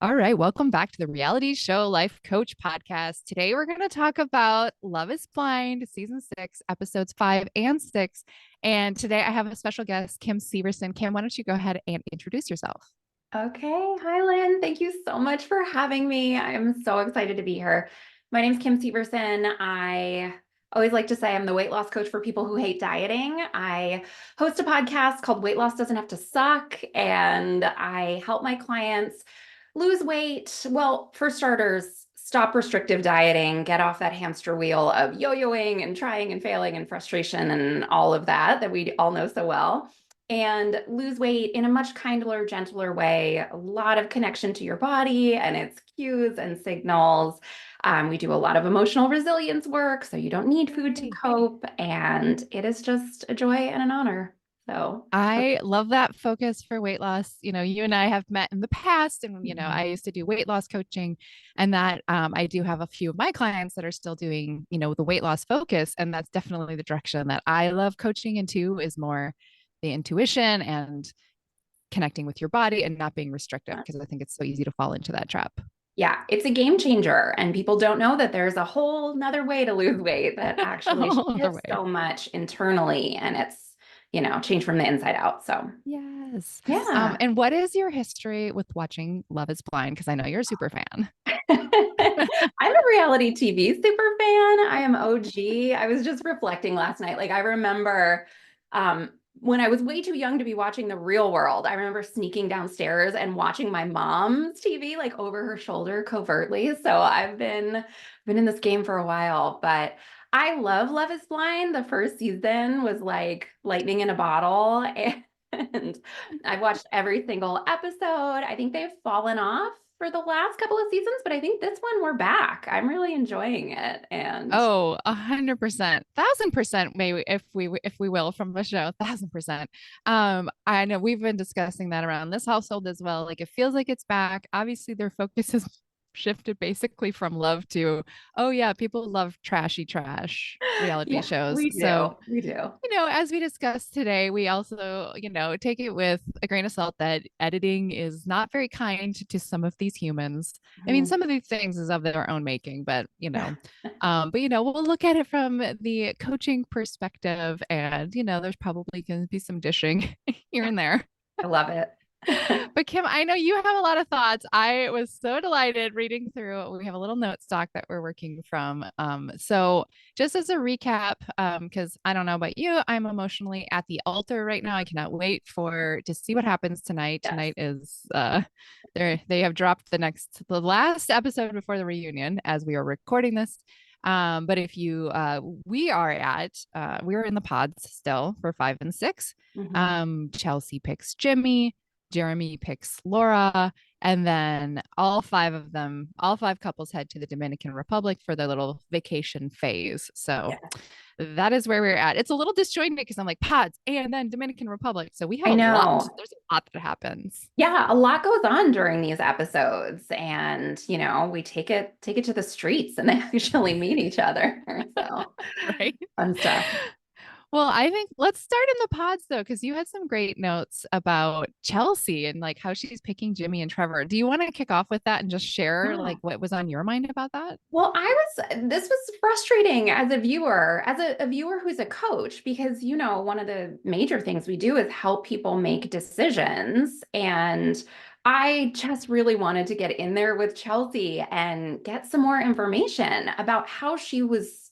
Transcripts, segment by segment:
All right, welcome back to the Reality Show Life Coach podcast. Today we're going to talk about Love is Blind, season 6, episodes 5 and 6. And today I have a special guest, Kim Severson. Kim, why don't you go ahead and introduce yourself? Okay. Hi, Lynn. Thank you so much for having me. I'm so excited to be here. My name's Kim Severson. I always like to say I'm the weight loss coach for people who hate dieting. I host a podcast called Weight Loss Doesn't Have to Suck, and I help my clients lose weight. Well, for starters, stop restrictive dieting, get off that hamster wheel of yo-yoing and trying and failing and frustration and all of that we all know so well, and lose weight in a much kinder, gentler way. A lot of connection to your body and its cues and signals. We do a lot of emotional resilience work, so you don't need food to Yay. cope, and it is just a joy and an honor. So, I love that focus for weight loss. You and I have met in the past, and I used to do weight loss coaching, and that I do have a few of my clients that are still doing, the weight loss focus, and that's definitely the direction that I love coaching into is more the intuition and connecting with your body and not being restrictive because I think it's so easy to fall into that trap. yeah, it's a game changer, and people don't know that there's a whole nother way to lose weight that actually Other shifts way. so much internally, and it's, change from the inside out. So, Yes. yeah. And what is your history with watching Love is Blind? Because I know you're a super fan. I'm a reality TV super fan. I am OG. I was just reflecting last night. Like I remember when I was way too young to be watching The Real World, I remember sneaking downstairs and watching my mom's TV like over her shoulder covertly. So I've been in this game for a while, but I love Love is Blind. The first season was like lightning in a bottle and I've watched every single episode. I think they've fallen off for the last couple of seasons, but I think this one we're back. I'm really enjoying it. And Oh, 100%, 1,000%, maybe if we will from the show, 1,000%. I know we've been discussing that around this household as well. Like it feels like it's back. Obviously, their focus has shifted basically from love to, oh yeah, people love trashy trash reality yeah, shows. we So do. We do. as we discussed today, we also, take it with a grain of salt that editing is not very kind to some of these humans. I mean, Mhm. some of these things is of their own making, but we'll look at it from the coaching perspective and, there's probably going to be some dishing here and there. I love it. But Kim, I know you have a lot of thoughts. I was so delighted reading through. We have a little note stock that we're working from. So just as a recap, because I don't know about you, I'm emotionally at the altar right now. I cannot wait for to see what happens tonight. Yes. Tonight is they have dropped the last episode before the reunion as we are recording this. But if you we are in the pods still for 5 and 6. Mhm. Chelsea picks Jimmy. Jeremy picks Laura, and then all five couples head to the Dominican Republic for their little vacation phase. So Yeah. that is where we're at. It's a little disjointed because I'm like pods and then Dominican Republic. So we have I a lot. know. There's a lot that happens. Yeah, a lot goes on during these episodes, and we take it to the streets and they actually meet each other. So Right. fun stuff. Well, I think let's start in the pods though, because you had some great notes about Chelsea and like how she's picking Jimmy and Trevor. Do you want to kick off with that and just share Yeah. like what was on your mind about that? Well, this was frustrating as a viewer, as a viewer who's a coach, because, one of the major things we do is help people make decisions. And I just really wanted to get in there with Chelsea and get some more information about how she was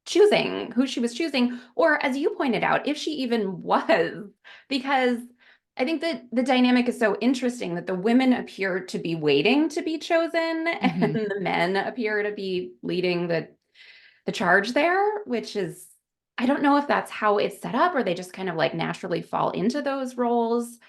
choosing, who she was choosing, or as you pointed out, if she even was, because I think that the dynamic is so interesting that the women appear to be waiting to be chosen and Hmm. the men appear to be leading the charge there, which is I don't know if that's how it's set up or they just kind of like naturally fall into those roles.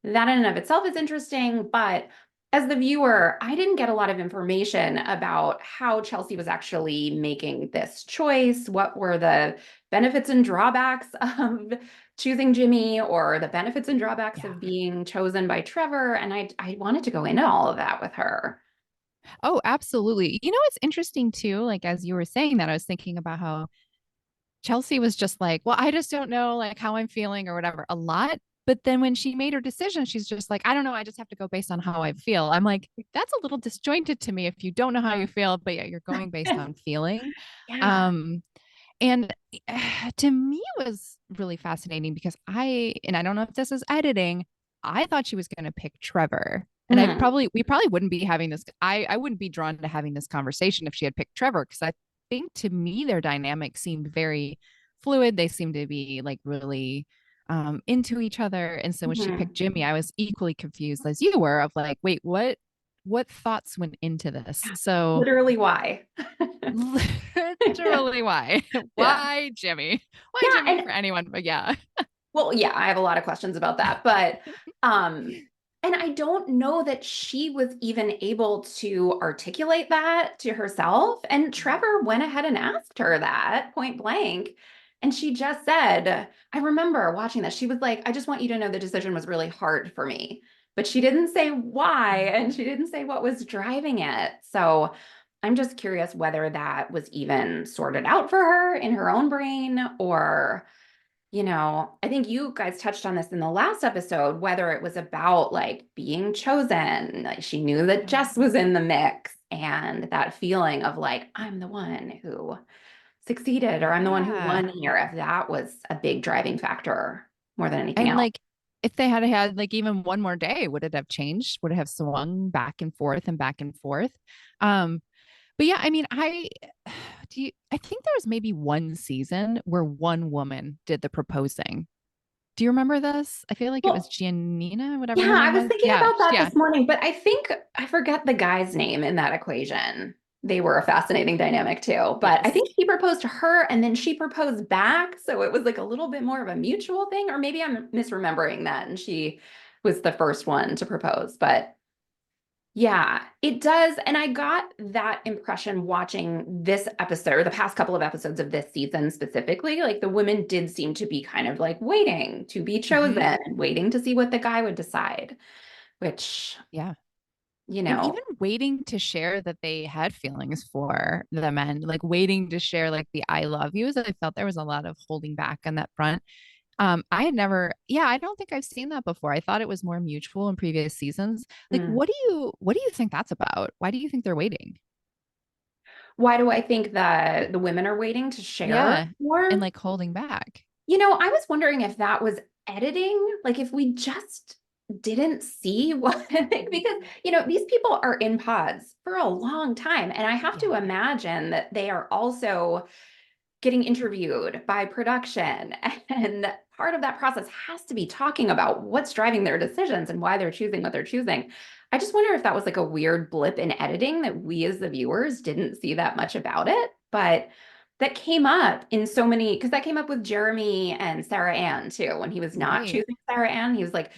That in and of itself is interesting, but as the viewer, I didn't get a lot of information about how Chelsea was actually making this choice. What were the benefits and drawbacks of choosing Jimmy, or the benefits and drawbacks Yeah. of being chosen by Trevor? And I wanted to go into all of that with her. Oh, absolutely. It's interesting too. Like as you were saying that, I was thinking about how Chelsea was just like, well, I just don't know like how I'm feeling or whatever. A lot. But then when she made her decision, she's just like, I don't know. I just have to go based on how I feel. I'm like, that's a little disjointed to me if you don't know how you feel, but yeah, you're going based on feeling. Yeah. Um, and to me, it was really fascinating because and I don't know if this is editing, I thought she was going to pick Trevor. And Mhm. we probably wouldn't be having this. I wouldn't be drawn to having this conversation if she had picked Trevor because I think to me, their dynamic seemed very fluid. They seemed to be like really into each other. And so when she picked Mhm. Jimmy, I was equally confused as you were of like, wait, what thoughts went into this? So Literally why? literally why? Yeah. Why Jimmy? Why Yeah, Jimmy and for anyone? But yeah. well, yeah, I have a lot of questions about that, but and I don't know that she was even able to articulate that to herself. And Trevor went ahead and asked her that point blank. And she just said, I remember watching this. She was like, I just want you to know the decision was really hard for me. But she didn't say why, and she didn't say what was driving it. So I'm just curious whether that was even sorted out for her in her own brain or I think you guys touched on this in the last episode, whether it was about like being chosen, like she knew that Jess was in the mix and that feeling of like, I'm the one who succeeded or I'm the one who Yeah. won here, if that was a big driving factor more than anything And else. like if they had had like even one more day, would it have changed? Would it have swung back and forth and back and forth? Um, but yeah, I mean, I think there was maybe one season where one woman did the proposing. Do you remember this? I feel like it was Well, Giannina, whatever her yeah, I name was was. thinking Yeah, about that yeah, this morning, but I think I forget the guy's name in that equation. They were a fascinating dynamic too. But I yes. think he proposed to her and then she proposed back. So it was like a little bit more of a mutual thing, or maybe I'm misremembering that and she was the first one to propose. But yeah, it does. And I got that impression watching this episode or the past couple of episodes of this season specifically. Like the women did seem to be kind of like waiting to be chosen Mhm. and waiting to see what the guy would decide, which, Yeah. you And even know, waiting to share that they had feelings for the men, like waiting to share like the I love yous. I felt there was a lot of holding back on that front. I had never, yeah, I don't think I've seen that before. I thought it was more mutual in previous seasons. Like, mm. what do you think that's about? Why do you think they're waiting? Why do I think that the women are waiting to share Yeah. And more? like holding back. I was wondering if that was editing, like if we just didn't see what, because, these people are in pods for a long time. And I have to Yeah. imagine that they are also getting interviewed by production. And part of that process has to be talking about what's driving their decisions and why they're choosing what they're choosing. I just wonder if that was like a weird blip in editing that we as the viewers didn't see that much about it. But that came up in so many, because that came up with Jeremy and Sarah Ann too. When he was not Right. choosing Sarah Ann, he was like,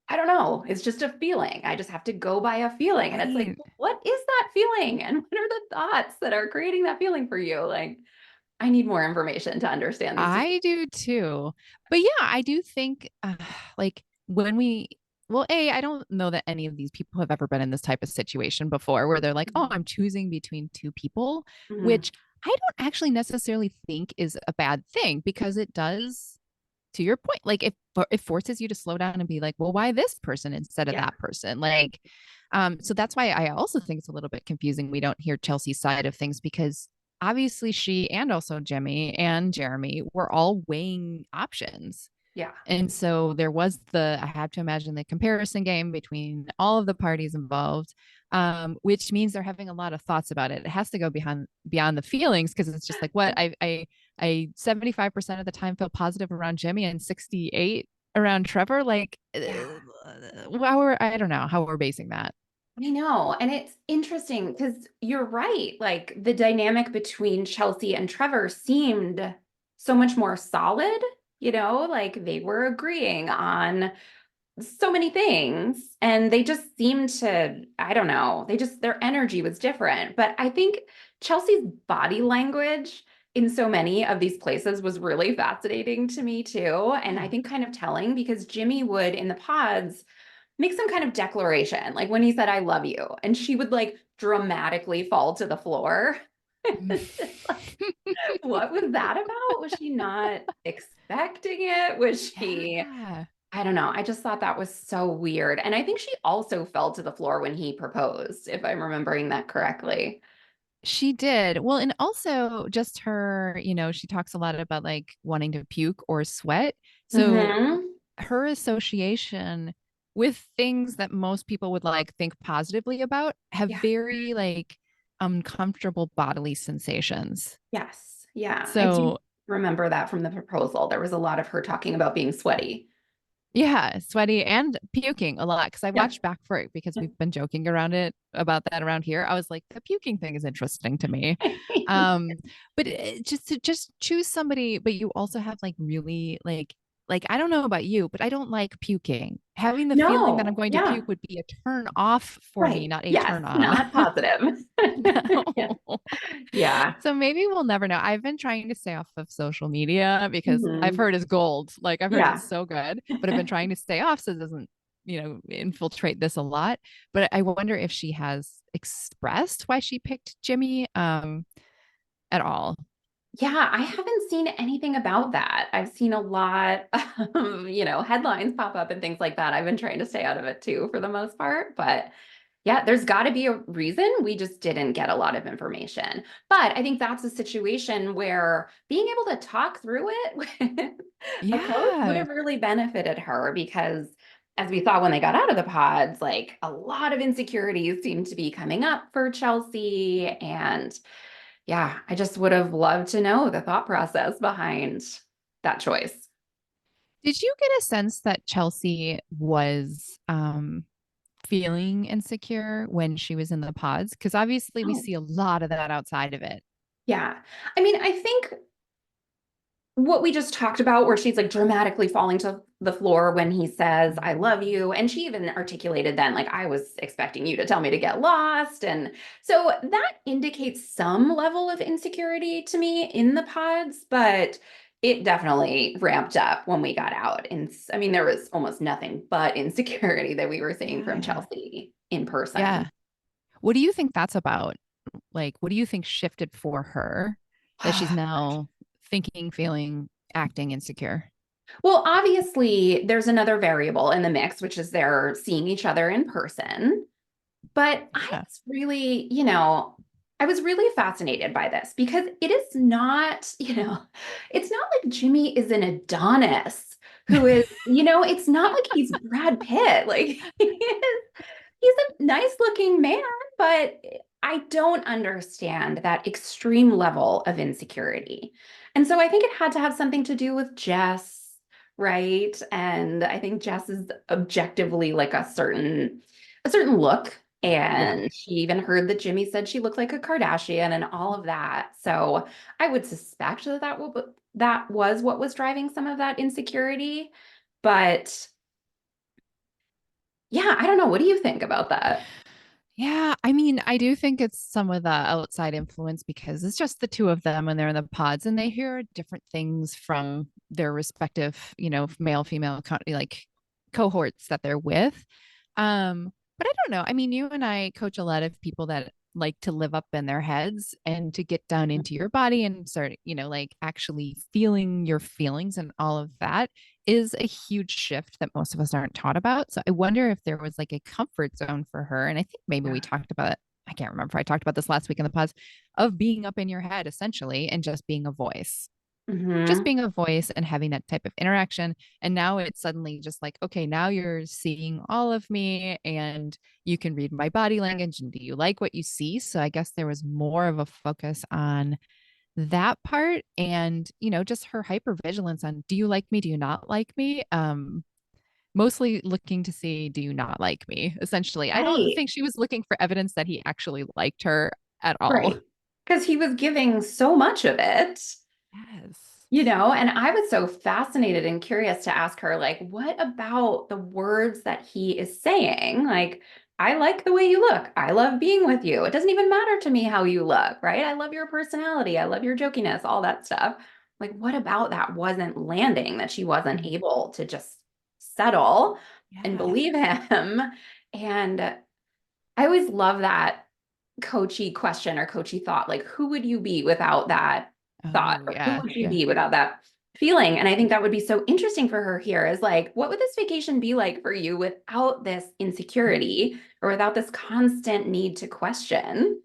I don't know. It's just a feeling. I just have to go by a feeling. And it's like, Right. what is that feeling? And what are the thoughts that are creating that feeling for you? Like, I need more information to understand these I do too. But yeah, I do think like when we well, I don't know that any of these people have ever been in this type of situation before where they're like, "Oh, situations. I'm choosing between two people," Mhm. which I don't actually necessarily think is a bad thing because it does to your point, like it forces you to slow down and be like, "Well, why this person instead of Yeah. that person?" Like so that's why I also think it's a little bit confusing we don't hear Chelsea's side of things because obviously she and also Jimmy and Jeremy were all weighing options. Yeah. And so there was I have to imagine the comparison game between all of the parties involved, which means they're having a lot of thoughts about it. It has to go beyond the feelings because it's just like what I 75% of the time feel positive around Jimmy and 68 around Trevor. Like, Yeah. I don't know how we're basing that. I know. And it's interesting because you're right. Like the dynamic between Chelsea and Trevor seemed so much more solid, like they were agreeing on so many things and they just seemed to, I don't know, their energy was different. But I think Chelsea's body language in so many of these places was really fascinating to me too. And I Yeah. think kind of telling because Jimmy would in the pods make some kind of declaration, like when he said, I love you, and she would like dramatically fall to the floor. What was that about? Was she not expecting it? Was she Yeah. I don't know. I just thought that was so weird. And I think she also fell to the floor when he proposed, if I'm remembering that correctly. She did. Well, and also just her, she talks a lot about like wanting to puke or sweat. So Hmm. her association with things that most people would like think positively about have Yeah. very like uncomfortable bodily sensations. Yes. Yeah. I do So remember that from the proposal. There was a lot of her talking about being sweaty. yeah, sweaty and puking a lot because I Yep. watched back for it because we've been joking around it about that around here. I was like, the puking thing is interesting to me. Um, but just to just choose somebody, but you also have like really like I don't know about you, but I don't like puking. Having the feeling that I'm No. going to Yeah. puke would be a turn off for me, Right. not a Yes. turn on. Not positive. Yeah. No. Yeah. So maybe we'll never know. I've been trying to stay off of social media because I've Hmm. heard it's gold. Like I've heard Yeah. it's so good, but I've been trying to stay off so it doesn't, infiltrate this a lot. But I wonder if she has expressed why she picked Jimmy at all. Yeah, I haven't seen anything about that. I've seen a lot of, headlines pop up and things like that. I've been trying to stay out of it too for the most part, but yeah, there's got to be a reason. We just didn't get a lot of information. But I think that's a situation where being able to talk through it with a coach would Yeah. have really benefited her because as we saw when they got out of the pods, like a lot of insecurities seemed to be coming up for Chelsea. And yeah, I just would have loved to know the thought process behind that choice. Did you get a sense that Chelsea was feeling insecure when she was in the pods? Because obviously we Oh, see a lot of that outside of it. yeah. I mean, I think what we just talked about, where she's like dramatically falling to the floor when he says, I love you. And she even articulated then, like, I was expecting you to tell me to get lost. And so that indicates some level of insecurity to me in the pods, but it definitely ramped up when we got out. And I mean, there was almost nothing but insecurity that we were seeing from Yeah. Chelsea in person. Yeah. What do you think that's about? Like, what do you think shifted for her that she's now thinking, feeling, acting insecure? Well, obviously, there's another variable in the mix, which is they're seeing each other in person. But Yeah. I was really fascinated by this because it is not, it's not like Jimmy is an Adonis who is, it's not like he's Brad Pitt. Like he's a nice looking man, but I don't understand that extreme level of insecurity. And so I think it had to have something to do with Jess, right? And I think Jess is objectively like a certain look. Yeah. And she even heard that Jimmy said she looked like a Kardashian and all of that. So I would suspect that was what was driving some of that insecurity. But yeah, I don't know. What do you think about that? Yeah, I mean, I do think it's some of the outside influence because it's just the two of them when they're in the pods and they hear different things from their respective, male, female, like cohorts that they're with. But I don't know. I mean, you and I coach a lot of people that like to live up in their heads and to get down into your body and start, like actually feeling your feelings and all of that is a huge shift that most of us aren't taught about. So I wonder if there was like a comfort zone for her. And I think maybe we Yeah. talked about, I can't remember. I talked about this last week in the pause of being up in your head essentially and just being a voice, just Hmm. being a voice and having that type of interaction. And now it's suddenly just like, okay, now you're seeing all of me and you can read my body language. And do you like what you see? So I guess there was more of a focus on that part and just her hypervigilance on do you like me, do you not like me, mostly looking to see do you not like me essentially. I don't Right. think she was looking for evidence that he actually liked her at all. Right. Because he was giving so much of it. Yes. And I was so fascinated and curious to ask her, like, what about the words that he is saying? Like, I like the way you look. I love being with you. It doesn't even matter to me how you look, right? I love your personality. I love your jokiness, all that stuff. Like, what about that wasn't landing, that she wasn't Mhm. able to just settle and Yeah. believe him? And I always love that coachy question or coachy thought. Like, who would you be without that thought? Oh Or who yeah, would you yeah. be without that feeling. And I think that would be so interesting for her here is like, what would this vacation be like for you without this insecurity or without this constant need to question?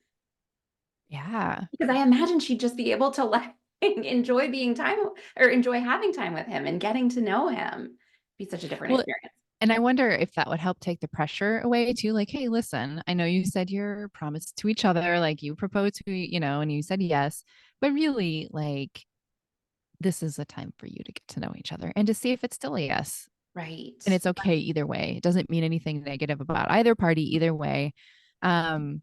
Yeah. Because I imagine she'd just be able to like enjoy being time or enjoy having time with him and getting to know him. Be such a different Well, experience. and I wonder if that would help take the pressure away too. Like, hey, listen, I know you said your promise to each other, like you proposed to, and you said yes, but really, like, this is a time for you to get to know each other and to see if it's still a yes. Right. And it's okay either way. It doesn't mean anything negative about either party, either way. Um,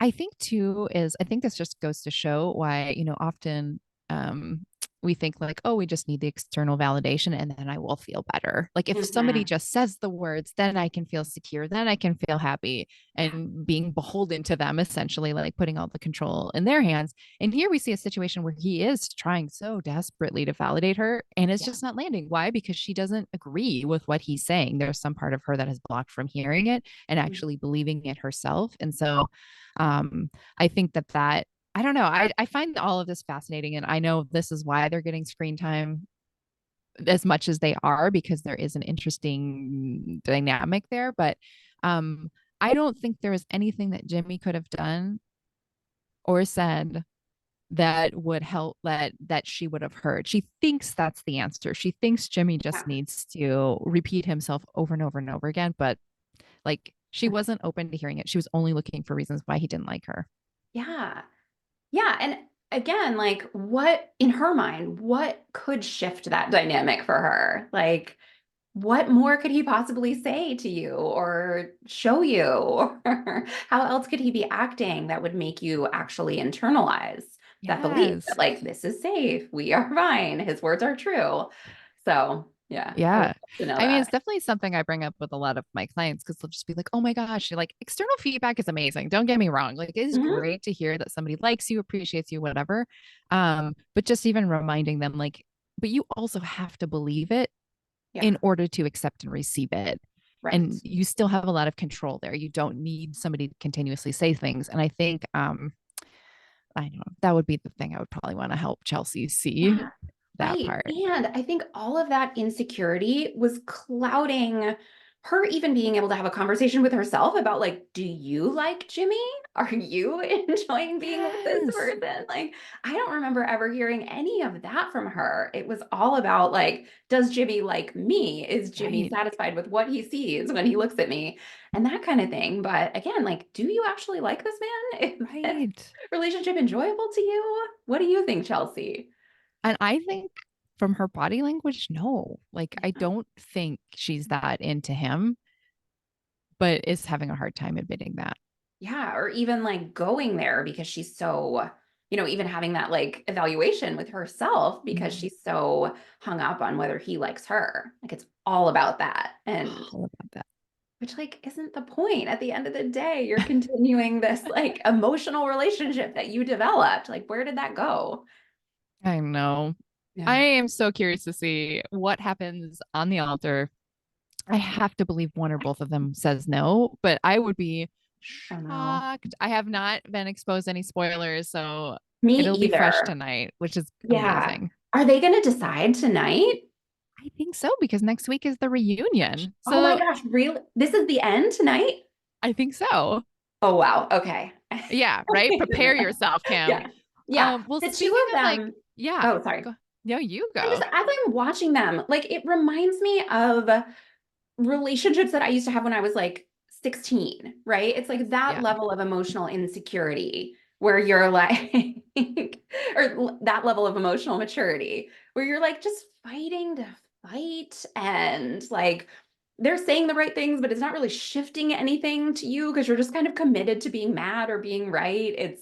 I think too is I think this just goes to show why, often um we think like, oh, we just need the external validation and then I will feel better. Like if somebody Mhm. just says the words, then I can feel secure, then I can feel happy Yeah. and being beholden to them, essentially, like putting all the control in their hands. And here we see a situation where he is trying so desperately to validate her and it's Yeah. just not landing. Why? Because she doesn't agree with what he's saying. There's some part of her that is blocked from hearing it and Mhm. actually believing it herself. And so um, I think that I don't know. I find all of this fascinating. And I know this is why they're getting screen time as much as they are, because there is an interesting dynamic there. But um, I don't think there was anything that Jimmy could have done or said that would help that she would have heard. She thinks that's the answer. She thinks Jimmy Yeah. just needs to repeat himself over and over and over again. But like she wasn't open to hearing it. She was only looking for reasons why he didn't like her. Yeah. Yeah. And again, like what in her mind, what could shift that dynamic for her? Like, what more could he possibly say to you or show you? Or how else could he be acting that would make you actually internalize that belief that, Yes. like, this is safe, we are fine, his words are true. So, yeah, I would Yeah. love to know I mean, that. it's definitely something I bring up with a lot of my clients because they'll just be like, oh my gosh, like external feedback is amazing. Don't get me wrong. Like it is Mhm. great to hear that somebody likes you, appreciates you, whatever. But just even reminding them, like, but you also have to believe it Yeah, in order to accept and receive it. right. And you still have a lot of control there. You don't need somebody to continuously say things. And I think I know that would be the thing I would probably want to help Chelsea see Yeah, that right. part. And I think all of that insecurity was clouding her even being able to have a conversation with herself about like, do you like Jimmy? Are you enjoying being with this Yes. person? Like, I don't remember ever hearing any of that from her. It was all about like, does Jimmy like me? Is Jimmy Right. satisfied with what he sees when he looks at me? And that kind of thing. But again, like, do you actually like this man? Is this Right. relationship enjoyable to you? What do you think, Chelsea? And I think from her body language, no. Like, I Yeah. don't think she's that into him, but is having a hard time admitting that. Yeah, or even like going there because she's so, even having that like evaluation with herself because Mm. she's so hung up on whether he likes her. Like it's all about that. And All about that. which like isn't the point. At the end of the day, you're continuing this like emotional relationship that you developed. Like where did that go? I know. I Yeah. am so curious to see what happens on the altar. I have to believe one or both of them says no, but I would be Oh no. shocked. I have not been exposed to any spoilers, so Me it'll be fresh either. tonight, which is Yeah. amazing. Are they going to decide tonight? I think so because next week is the reunion. Oh my So gosh, really? This is the end tonight? I think so. Oh wow. Okay. Yeah, right. Prepare yourself, Kim. Yeah. Yeah. Well, The two speaking of of like, them. yeah, Oh, sorry. go. No, you I'm just, go. as I'm watching them, like it reminds me of relationships that I used to have when I was like 16, right? It's like that Yeah. level of emotional insecurity where you're like, that level of emotional maturity where you're like just fighting to fight and like they're saying the right things, but it's not really shifting anything to you because you're just kind of committed to being mad or being right.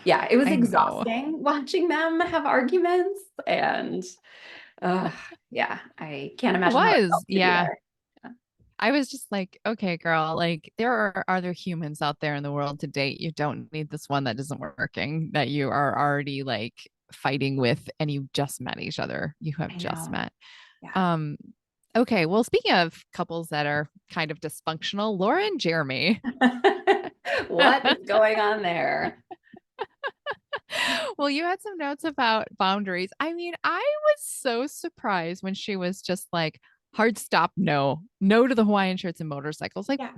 Yeah, it was I know. exhausting watching them have arguments and uh, yeah, I can't It imagine how it was. felt to be Yeah. there. Yeah. I was just like, okay, girl, like there are other humans out there in the world to date. You don't need this one that isn't working, that you are already like fighting with and you just met each other. You have I just know. met. Yeah. Um, okay, well, speaking of couples that are kind of dysfunctional, Laura and Jeremy. What is going on there? Well, you had some notes about boundaries. I mean, I was so surprised when she was just like, hard stop, no, no to the Hawaiian shirts and motorcycles. Like, Yeah.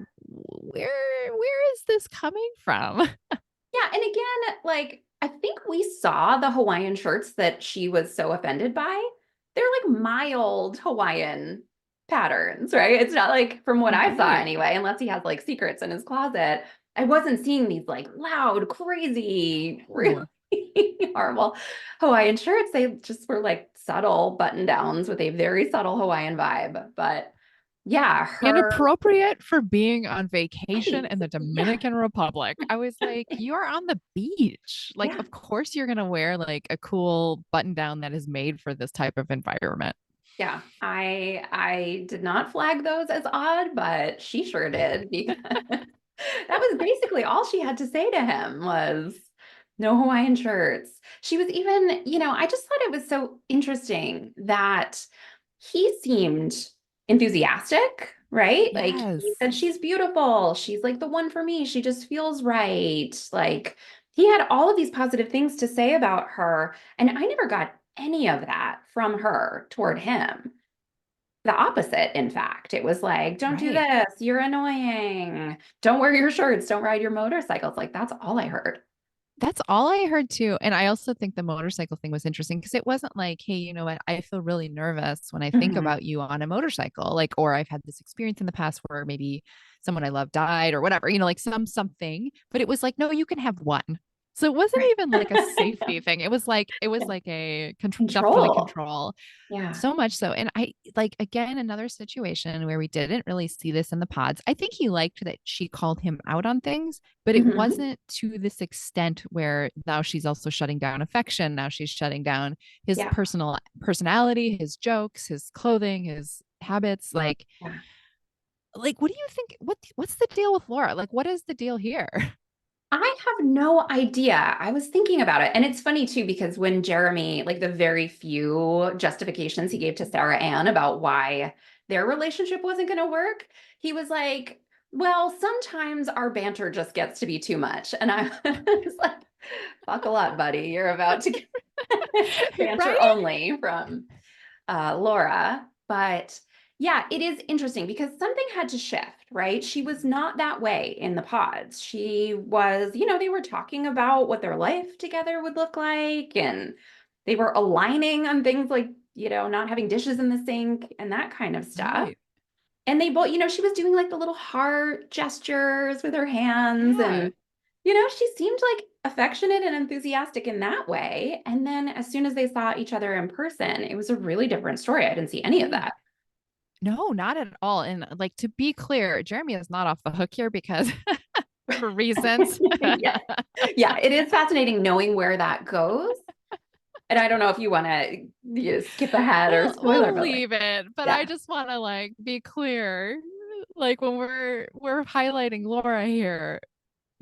where is this coming from? Yeah. And again, like, I think we saw the Hawaiian shirts that she was so offended by. They're like mild Hawaiian patterns, right? It's not like, from what I saw Right. anyway, unless he has like secrets in his closet, I wasn't seeing these like loud, crazy, really Ooh. horrible Hawaiian shirts. They just were like subtle button downs with a very subtle Hawaiian vibe. But yeah, And her, appropriate for being on vacation right. in the Yeah. Dominican Republic. I was like, you are on the beach. Like, Yeah. of course you're gonna wear like a cool button down that is made for this type of environment. Yeah, I did not flag those as odd, but she sure did because that was basically all she had to say to him was no Hawaiian shirts. She was even, I just thought it was so interesting that he seemed enthusiastic, right? Like he Yes. said, she's beautiful. She's like the one for me. She just feels right. Like he had all of these positive things to say about her. And I never got any of that from her toward him. The opposite, in fact. It was like, don't do Right. this. You're annoying. Don't wear your shirts. Don't ride your motorcycles. Like, that's all I heard. That's all I heard too. And I also think the motorcycle thing was interesting because it wasn't like, hey, you know what? I feel really nervous when I think Mhm. about you on a motorcycle. Like, or I've had this experience in the past where maybe someone I love died or whatever, like something. But it was like, no, you can have one. So it wasn't Right. even like a safety No. thing. It was Yeah. like a definitely Control. control. Yeah. So much so. And I like, again, another situation where we didn't really see this in the pods. I think he liked that she called him out on things, but it Mhm. wasn't to this extent where now she's also shutting down affection. Now she's shutting down his Yeah. personal personality, his jokes, his clothing, his habits. Yeah. Like, what do you think? What's the deal with Laura? Like, what is the deal here? I have no idea. I was thinking about it. And it's funny too, because when Jeremy, like the very few justifications he gave to Sarah Ann about why their relationship wasn't going to work, he was like, well, sometimes our banter just gets to be too much. And I was like, buckle up, buddy. You're about to get banter Right? only from Laura. But yeah, it is interesting because something had to shift, right? She was not that way in the pods. She was, they were talking about what their life together would look like, and they were aligning on things like, not having dishes in the sink and that kind of stuff. Right. And they both, she was doing like the little heart gestures with her hands, Yeah. and she seemed like affectionate and enthusiastic in that way. And then as soon as they saw each other in person, it was a really different story. I didn't see any of Right. that. No, not at all. And like to be clear, Jeremy is not off the hook here because for reasons. Yeah. Yeah, it is fascinating knowing where that goes. And I don't know if you want to skip ahead or spoiler, We'll but like, leave it, but I yeah. just want to like be clear. Like when we're highlighting Laura here,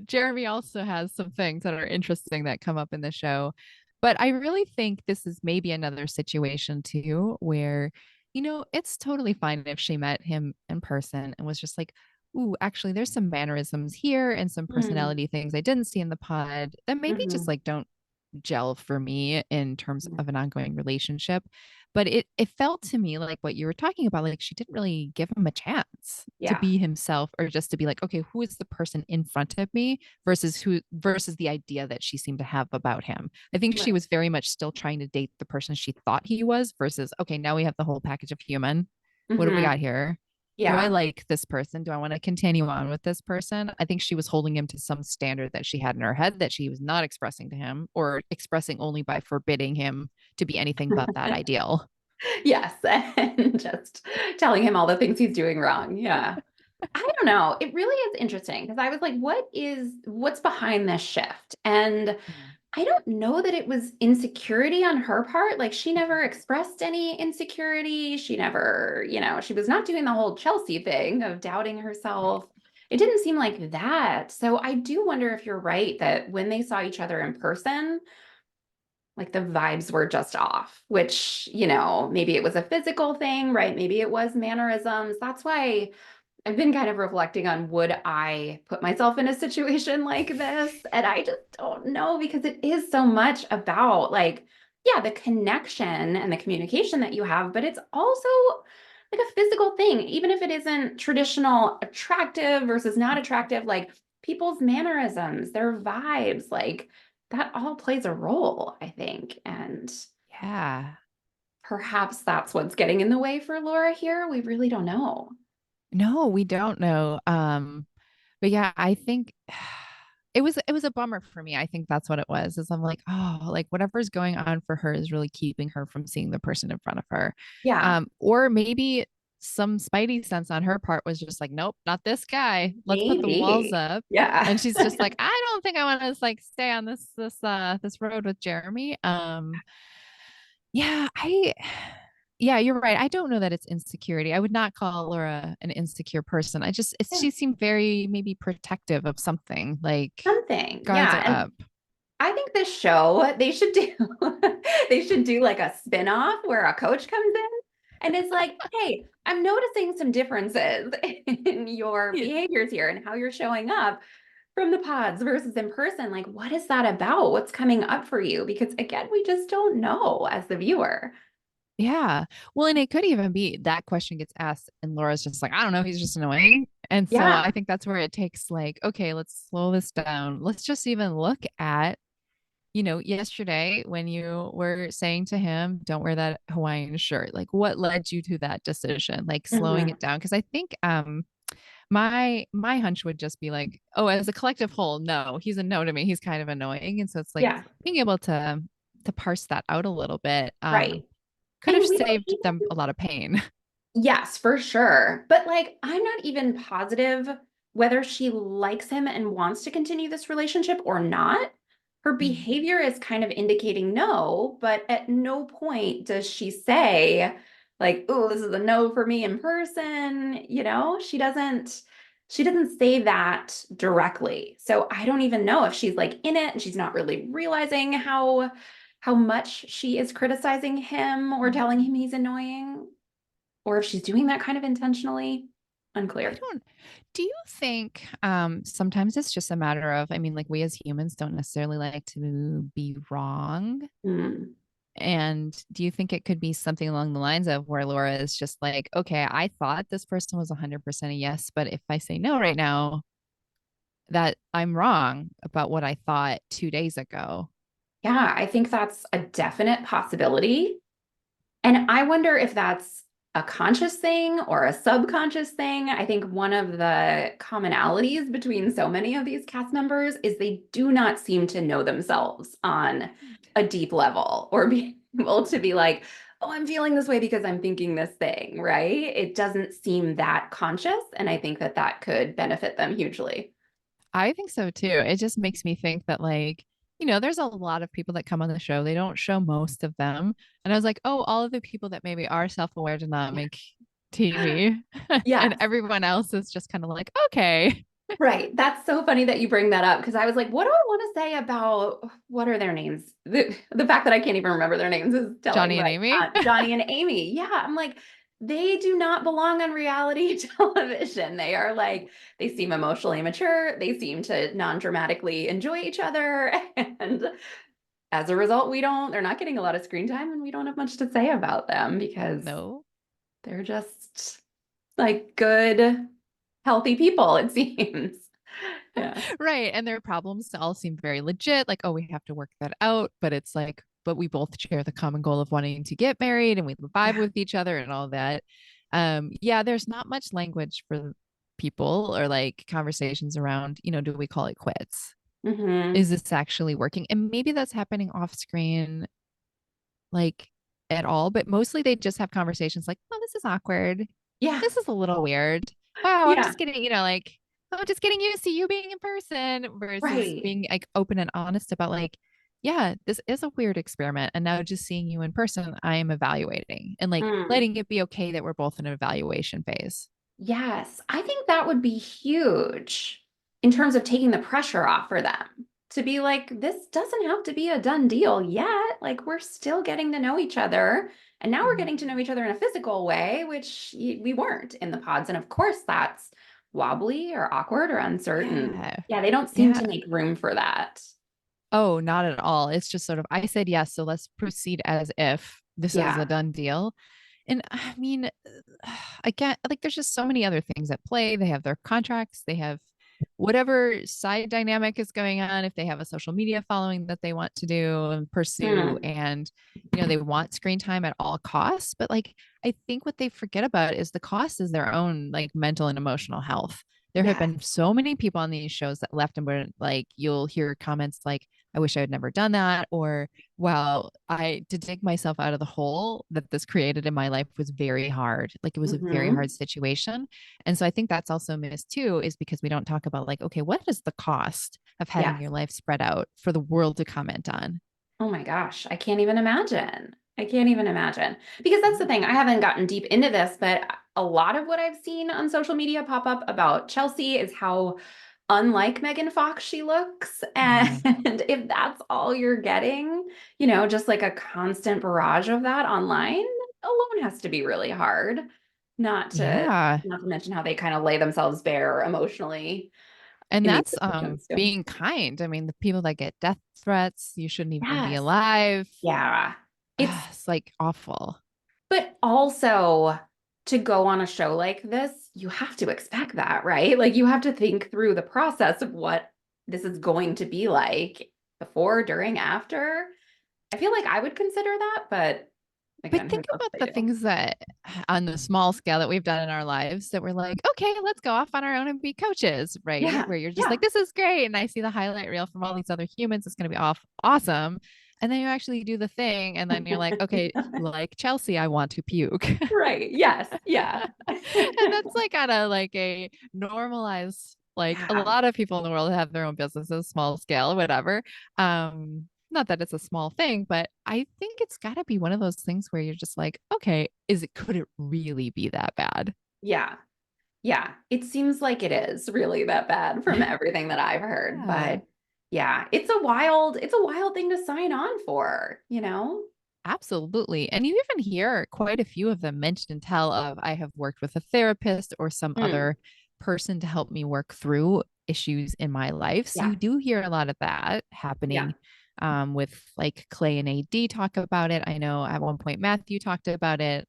Jeremy also has some things that are interesting that come up in the show. But I really think this is maybe another situation too where it's totally fine if she met him in person and was just like, ooh, actually there's some mannerisms here and some Mm-hmm. personality things I didn't see in the pod that maybe just like don't gel for me in terms of an ongoing relationship. But it felt to me like what you were talking about, like she didn't really give him a chance to Yeah. be himself or just to be like, okay, who is the person in front of me versus the idea that she seemed to have about him. I think she Right. was very much still trying to date the person she thought he was versus, okay, now we have the whole package of human. What do we Mm-hmm. got here? Do I Yeah. like this person? Do I want to continue on with this person? I think she was holding him to some standard that she had in her head that she was not expressing to him or expressing only by forbidding him to be anything but that ideal. Yes. And just telling him all the things he's doing wrong. Yeah. I don't know. It really is interesting because I was like, what's behind this shift? And Mm. I don't know that it was insecurity on her part. Like she never expressed any insecurity. She never, she was not doing the whole Chelsea thing of doubting herself. It didn't seem like that. So I do wonder if you're right that when they saw each other in person, like the vibes were just off, which, maybe it was a physical thing, right? Maybe it was mannerisms. That's why I've been kind of reflecting on would I put myself in a situation like this? And I just don't know because it is so much about like, yeah, the connection and the communication that you have, but it's also like a physical thing, even if it isn't traditional attractive versus not attractive, like people's mannerisms, their vibes, like that all plays a role, I think. And Yeah. perhaps that's what's getting in the way for Laura here. We really don't know. No, we don't know. But yeah, I think it was a bummer for me. I think that's what it was. Is I'm like, oh, like whatever's going on for her is really keeping her from seeing the person in front of her. Yeah, Or maybe some spidey sense on her part was just like, nope, not this guy. Let's put the walls maybe. up. Yeah. And she's just like, I don't think I want to like stay on this road with Jeremy. Yeah, yeah, you're right. I don't know that it's insecurity. I would not call Laura an insecure person. Yeah. She seemed very maybe protective of something, like Something. guards Yeah. are And up. I think this show, they should do they should do like a spin-off where a coach comes in and it's like, hey, I'm noticing some differences in your Yeah. behaviors here and how you're showing up from the pods versus in person. Like, what is that about? What's coming up for you? Because again, we just don't know as the viewer. Yeah. Well, and it could even be that question gets asked, and Laura's just like, I don't know, he's just annoying. And so Yeah. I think that's where it takes like, okay, let's slow this down. Let's just even look at, yesterday when you were saying to him, don't wear that Hawaiian shirt. Like what led you to that decision? Like slowing Mhm. it down. Cause I think my hunch would just be like, oh, as a collective whole, no, he's a no to me. He's kind of annoying. And so it's like Yeah. being able to parse that out a little bit Right. could have And we don't saved them a lot of pain. Yes, for sure. But like, I'm not even positive whether she likes him and wants to continue this relationship or not. Her Mm. behavior is kind of indicating no, but at no point does she say, like, oh, this is a no for me in person. She doesn't say that directly. So I don't even know if she's like in it and she's not really realizing how much she is criticizing him or telling him he's annoying. Or if she's doing that kind of intentionally, I unclear. don't do you think sometimes it's just a matter of, I mean, like we as humans don't necessarily like to be wrong. Mm. And do you think it could be something along the lines of where Laura is just like, okay, I thought this person was 100% a yes, but if I say no right now, that I'm wrong about what I thought 2 days ago. Yeah, I think that's a definite possibility. And I wonder if that's a conscious thing or a subconscious thing. I think one of the commonalities between so many of these cast members is they do not seem to know themselves on a deep level or be able to be like, oh, I'm feeling this way because I'm thinking this thing, right? It doesn't seem that conscious. And I think that that could benefit them hugely. I think so too. It just makes me think that, like, there's a lot of people that come on the show. They don't show most of them. And I was like, oh, all of the people that maybe are self aware do not make TV. And Yes. everyone else is just kind of like, okay. Right. That's so funny that you bring that up because I was like, what do I want to say about what are their names? The fact that I can't even remember their names is telling, Johnny and but Amy. Johnny and Amy. Yeah. I'm like, they do not belong on reality television. They are like, they seem emotionally mature. They seem to non-dramatically enjoy each other. And as a result, they're not getting a lot of screen time and we don't have much to say about them because No. they're just like good, healthy people, it seems. Yeah. Right. And their problems all seem very legit. Like, oh, we have to work that out. But it's like, but we both share the common goal of wanting to get married and we vibe Yeah. with each other and all that. Yeah, there's not much language for people or like conversations around, do we call it quits? Hmm. Is this actually working? And maybe that's happening off screen, like at all, but mostly they just have conversations like, oh, this is awkward. Yeah. This is a little weird. Wow, I'm Yeah. just getting, like, I'm just getting used to you being in person versus Right. being like open and honest about like, yeah, this is a weird experiment. And now just seeing you in person, I am evaluating and like Mm. letting it be okay that we're both in an evaluation phase. Yes. I think that would be huge in terms of taking the pressure off for them to be like, this doesn't have to be a done deal yet. Like, we're still getting to know each other. And now we're Mhm. getting to know each other in a physical way, which we weren't in the pods. And of course, that's wobbly or awkward or uncertain. Yeah. Yeah, they don't seem Yeah. to make room for that. Oh, not at all. It's just sort of, I said yes, so let's proceed as if this is a Yeah. done deal. And I mean, again, like there's just so many other things at play. They have their contracts, they have whatever side dynamic is going on, if they have a social media following that they want to do and pursue, Mm, and they want screen time at all costs. But like I think what they forget about is the cost is their own like mental and emotional health. There have yeah. been so many people on these shows that left and were like, you'll hear comments like, I wish I had never done that, or wow, I to dig myself out of the hole that this created in my life was very hard. Like it was a very hard Hmm. situation. And so I think that's also missed too, is because we don't talk about like, okay, what is the cost of having Yes. your life spread out for the world to comment on? Oh my gosh, I can't even imagine. I can't even imagine. Because that's the thing, I haven't gotten deep into this, but a lot of what I've seen on social media pop up about Chelsea is how unlike Megan Fox she looks. And Yeah. if that's all you're getting, just like a constant barrage of that online alone has to be really hard. Not to Yeah. not to mention how they kind of lay themselves bare emotionally And in these that's situations too. being kind. I mean, the people that get death threats, you shouldn't even be Yes. alive. Yeah. It's It's like awful. But also, to go on a show like this, you have to expect that, right? Like you have to think through the process of what this is going to be like before, during, after. I feel like I would consider that, but But again, who think knows about if the they do? things that on the small scale that we've done in our lives that we're like, okay, let's go off on our own and be coaches, right? Yeah. Where you're just Yeah. like, this is great. And I see the highlight reel from all these other humans. It's going to be awesome. And then you actually do the thing. And then you're like, okay, like Chelsea, I want to puke. Right. Yes. Yeah. And that's like on a like a normalized, like a Yeah. lot of people in the world have their own businesses, small scale, whatever. Not that it's a small thing, but I think it's got to be one of those things where you're just like, okay, could it really be that bad? Yeah. Yeah. It seems like it is really that bad from everything that I've heard. Yeah. But yeah, it's a wild thing to sign on for. Absolutely. And you even hear quite a few of them mention and tell of, I have worked with a therapist or some Mm, other person to help me work through issues in my life. So yeah. you do hear a lot of that Yeah. happening, with like Clay and AD talk about it. I know at one point Matthew talked about it.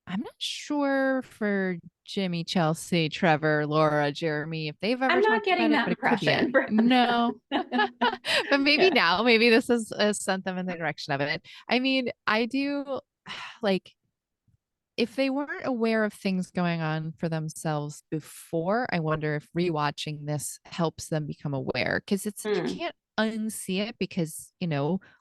I'm not sure for Jimmy, Chelsea, Trevor, Laura, Jeremy, if they've ever I'm not talked about getting it, that but it could be it. impression from No. them. But maybe Yeah. now, maybe this has sent them in the direction of it. I mean, I do like if they weren't aware of things going on for themselves before, I wonder if rewatching this helps them become aware because you Mm, can't unsee it because,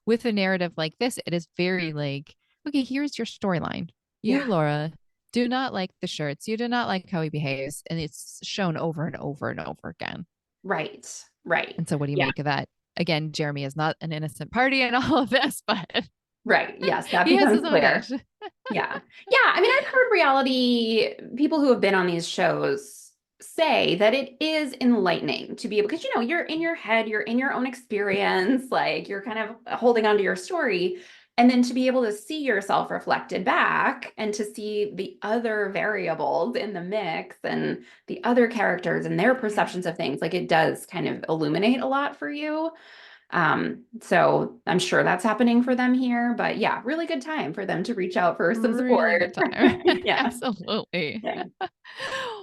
with a narrative like this, it is very like, okay, here's your storyline. You, yeah. Laura, do not like the shirts. You do not like how he behaves. And it's shown over and over and over again. Right. Right. And so what do you Yeah. make of that? Again, Jeremy is not an innocent party in all of this, but Right. Yes, that he has his becomes own clear. ish. Yeah. Yeah. I mean, I've heard reality people who have been on these shows say that it is enlightening to be able, because you're in your head, you're in your own experience, like you're kind of holding on to your story. And then to be able to see yourself reflected back and to see the other variables in the mix and the other characters and their perceptions of things, like it does kind of illuminate a lot for you. So I'm sure that's happening for them here, but yeah, really good time for them to reach out for some Really good support. time. Yeah. Absolutely. Yeah.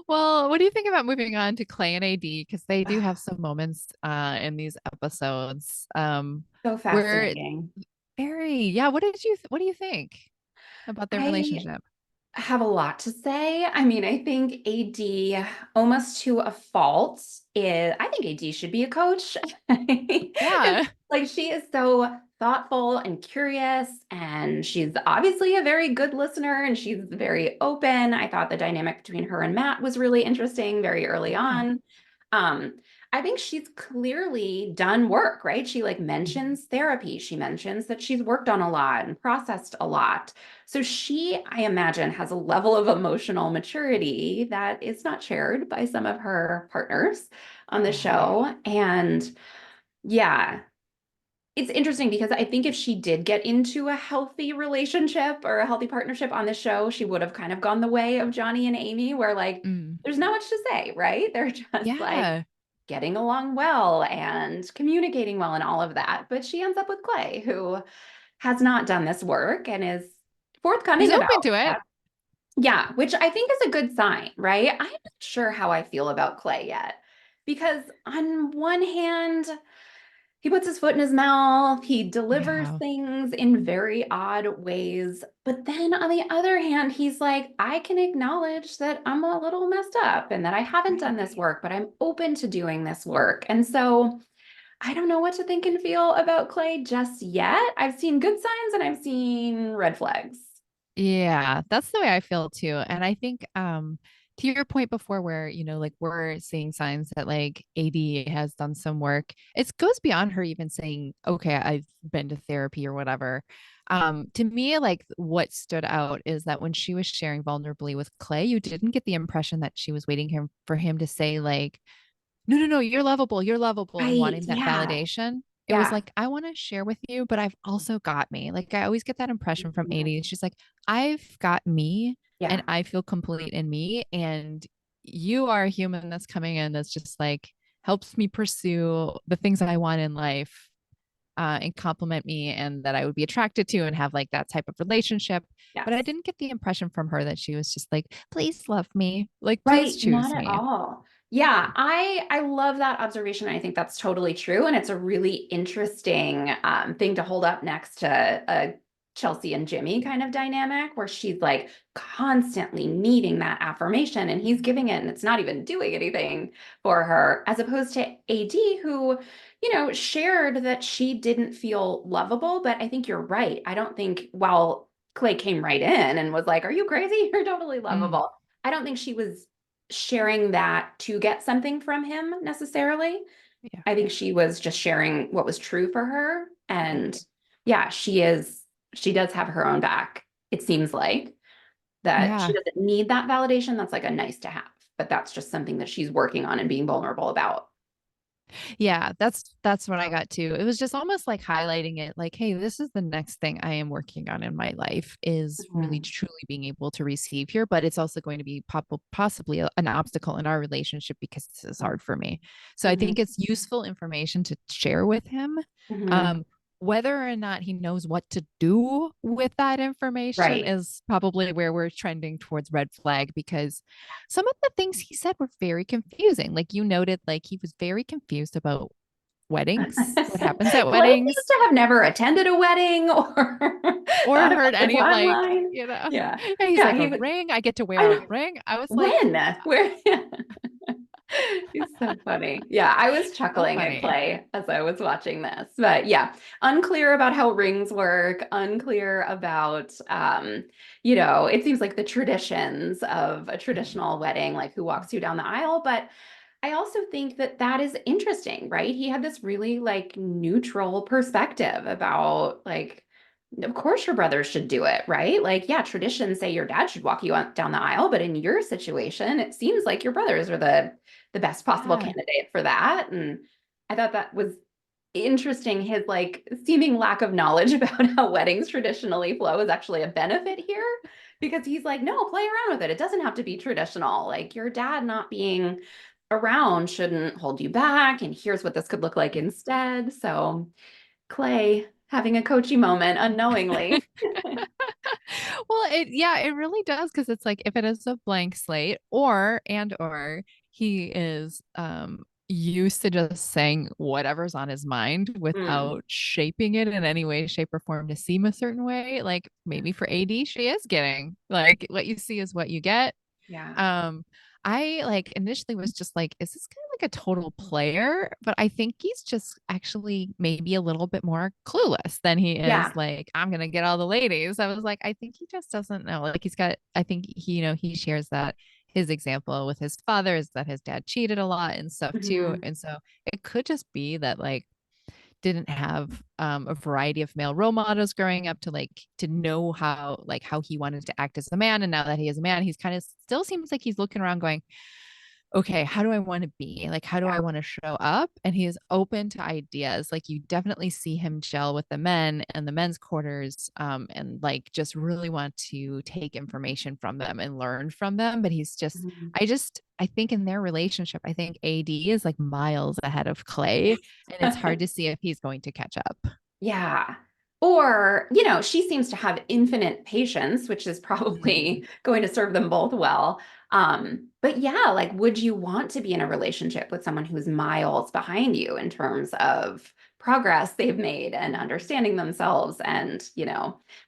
Well, what do you think about moving on to Clay and AD? Because they do have some moments in these episodes So where fascinating. yeah, what do you think about their I relationship? have a lot to say. I mean, I think AD, almost to a fault, I think AD should be a coach. It's Yeah. like she is so thoughtful and curious, and she's obviously a very good listener and she's very open. I thought the dynamic between her and Matt was really interesting very early Yeah. on. Um, I think she's clearly done work, right? She like Mhm. mentions therapy. She mentions that she's worked on a lot and processed a lot. So she, I imagine, has a level of emotional maturity that is not shared by some of her partners on the Yeah. show. And yeah, it's interesting because I think if she did get into a healthy relationship or a healthy partnership on the show, she would have kind of gone the way of Johnny and Amy, where like Mm. there's not much to say, right? They're just like Yeah. getting along well and communicating well and all of that. But she ends up with Clay, who has not done this work and is He's forthcoming open about to it. that. Yeah, which I think is a good sign, right? I'm not sure how I feel about Clay yet. Because on one hand, he puts his foot in his mouth, he delivers Yeah. things in very odd ways. But then on the other hand, he's like, I can acknowledge that I'm a little messed up and that I haven't done this Right. work, but I'm open to doing this work. And so I don't know what to think and feel about Clay just yet. I've seen good signs and I've seen red flags. Yeah, that's the way I feel too. And I think to your point before where, like we're seeing signs that like AD has done some work. It goes beyond her even saying, "Okay, I've been to therapy or whatever." To me, like what stood out is that when she was sharing vulnerably with Clay, you didn't get the impression that she was waiting for him to say like, no, no, no, you're lovable, and Right. wanting that Yeah. validation. It was Yeah. like, I want to share with you, but I've also got me. Like, I always get that impression from Mhm. 80. She's like, I've got me and Yeah. I feel complete in me. And you are a human that's coming in that's just like helps me pursue the things I want in life and compliment me and that I would be attracted to and have like that type of relationship. But I Yes. didn't get the impression from her that she was just like, please love me. Like, please Right, not choose at me. all. Yeah, I love that observation. I think that's totally true, and it's a really interesting thing to hold up next to a Chelsea and Jimmy kind of dynamic, where she's like constantly needing that affirmation, and he's giving it, and it's not even doing anything for her, as opposed to AD, who, shared that she didn't feel lovable. But I think you're right. I don't think while Clay came right in and was like, "Are you crazy? You're totally Mm, lovable." I don't think she was sharing that to get something from him necessarily. yeah. I think she was just sharing what was true for her. Yeah. And yeah, she does have her own back. It seems like that she Yeah. doesn't need that validation. That's like a nice to have, but that's just something that she's working on and being vulnerable about. Yeah, that's what I got too. It was just almost like highlighting it like, hey, this is the next thing I am working on in my life is really Mhm. truly being able to receive here, but it's also going to be possibly an obstacle in our relationship because this is hard for me. So I Mhm. think it's useful information to share with him. Mhm. Um, whether or not he knows what to do with that information Right. is probably where we're trending towards red flag because some of the things he said were very confusing. Like you noted, like he was very confused about weddings, what happens at Clay seems weddings, to have never attended a wedding or or thought about heard the any of like, timeline. and Yeah. he's Yeah, like, a ring, I get to I wear a know. ring. I was like, When? Where? He's so funny. Yeah, I was so chuckling at funny. Clay as I was watching this. But yeah, unclear about how rings work, unclear about it seems like the traditions of a Mhm. traditional wedding, like who walks you down the aisle, but I also think that that is interesting, right? He had this really like neutral perspective about like, of course your brothers should do it, right? Like, yeah, traditions say your dad should walk you down the aisle, but in your situation, it seems like your brothers are the best possible Yeah. candidate for that. And I thought that was interesting. His like seeming lack of knowledge about how weddings traditionally flow is actually a benefit here because he's like, no, play around with it. It doesn't have to be traditional. Like your dad not being around shouldn't hold you back. And here's what this could look like instead. So Clay having a coachy moment unknowingly. Well, it really does because it's like if it is a blank slate or he is used to just saying whatever's on his mind Mm, without shaping it in any way, shape, or form to seem a certain way. Like maybe for AD, she is getting like what you see is what you get. yeah. Um, I like initially was just like, is this kind of like a total player? But I think he's just actually maybe a little bit more clueless than he is Yeah. like, I'm gonna get all the ladies. I was like, I think he just doesn't know. Like I think he, he shares that his example with his father is that his dad cheated a lot and stuff too. Mhm. And so it could just be that like didn't have a variety of male role models growing up to like to know how he wanted to act as a man, and now that he is a man he's kind of still seems like he's looking around going, okay, how do I want to be? Like, how do Yeah. I want to show up? And he is open to ideas. Like, you definitely see him gel with the men and the men's quarters, and like just really want to take information from them and learn from them. But he's just, Mhm. I think in their relationship, I think AD is like miles ahead of Clay, and it's hard to see if he's going to catch up. Yeah. Or, she seems to have infinite patience, which is Mm. probably going to serve them both well. But yeah, like, would you want to be in a relationship with someone who's miles behind you in terms of progress they've made and understanding themselves and,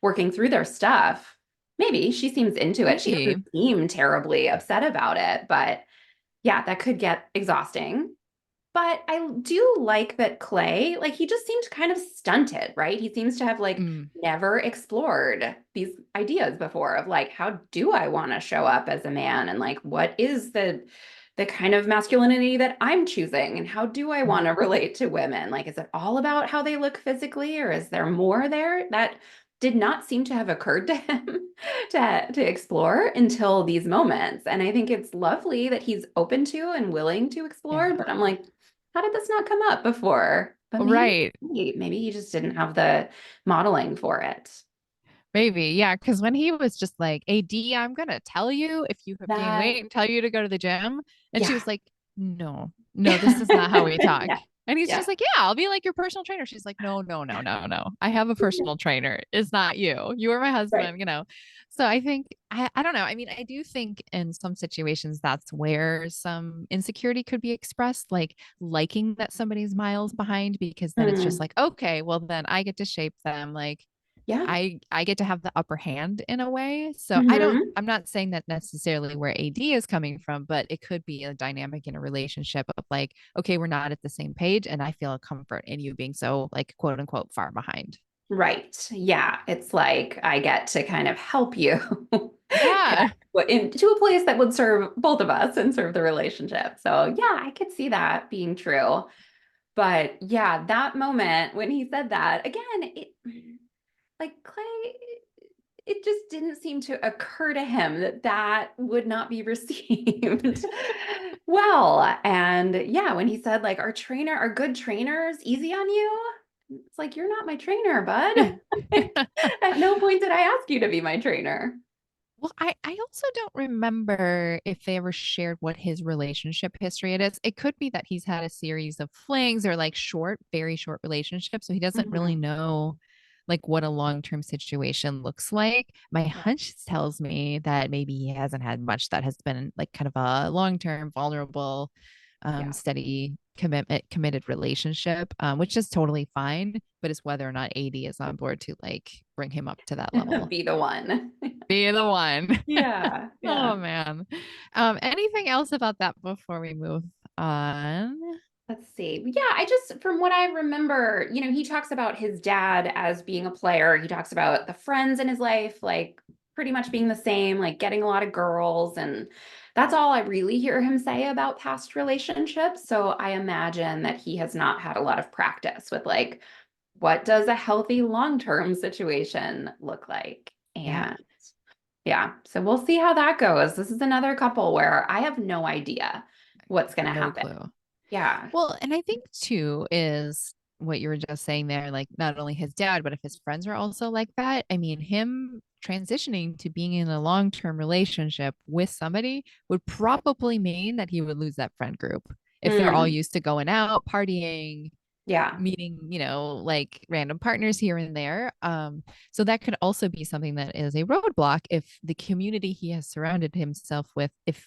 working through their stuff? Maybe she seems into it. She Maybe. doesn't seem terribly upset about it, but yeah, that could get exhausting. But I do like that Clay, like he just seemed kind of stunted, right? He seems to have like Mm. never explored these ideas before of like, how do I want to show up as a man? And like, what is the kind of masculinity that I'm choosing? And how do I want to relate to women? Like, is it all about how they look physically, or is there more there? That did not seem to have occurred to him to explore until these moments. And I think it's lovely that he's open to and willing to explore. Yeah. But I'm like, how did this not come up before? But Right. maybe he just didn't have the modeling for it. Maybe, yeah. Because when he was just like, AD, I'm gonna tell you if you have gained That, weight and tell you to go to the gym. And she yeah. was like, no, no, this is not how we talk. Yeah. And he's Yeah. just like, yeah, I'll be like your personal trainer. She's like, no, no, no, no, no. I have a personal trainer. It's not you. You are my Right. husband. So I think I don't know. I mean, I do think in some situations that's where some insecurity could be expressed, like liking that somebody's miles behind, because then it's just Hmm. like, okay, well then I get to shape them. Like Yeah. I get to have the upper hand in a way. So Hmm. I'm not saying that necessarily where AD is coming from, but it could be a dynamic in a relationship of like, okay, we're not at the same page and I feel a comfort in you being so like quote unquote far behind. Right. Yeah. It's like I get to kind of help you Yeah. get into a place that would serve both of us and serve the relationship. So yeah, I could see that being true. But yeah, that moment when he said that, again, like Clay, it just didn't seem to occur to him that that would not be received well. And yeah, when he said like our good trainers easy on you, it's like you're not my trainer, bud. At no point did I ask you to be my trainer. Well, I also don't remember if they ever shared what his relationship history it is. It could be that he's had a series of flings or like short, very short relationships. So he doesn't really Mhm. know like what a long-term situation looks like. My Yeah. hunch tells me that maybe he hasn't had much that has been like kind of a long-term, vulnerable, Yeah. steady committed relationship, which is totally fine, but it's whether or not AD is on board to like bring him up to that level. Be the one. Be the one. Yeah. Yeah. Oh man. Anything else about that before we move on? Let's see. Yeah, from what I remember, he talks about his dad as being a player. He talks about the friends in his life, like pretty much being the same, like getting a lot of girls. And that's all I really hear him say about past relationships. So I imagine that he has not had a lot of practice with like, what does a healthy long-term situation look like? Yeah, And yeah, so we'll see how that goes. This is another couple where I have no idea what's going to no happen. clue. Yeah. Well, and I think too is what you were just saying there, like not only his dad, but if his friends are also like that, I mean, him transitioning to being in a long-term relationship with somebody would probably mean that he would lose that friend group if they're all Mm, used to going out, partying, yeah. meeting, like random partners here and there. So that could also be something that is a roadblock if the community he has surrounded himself with, if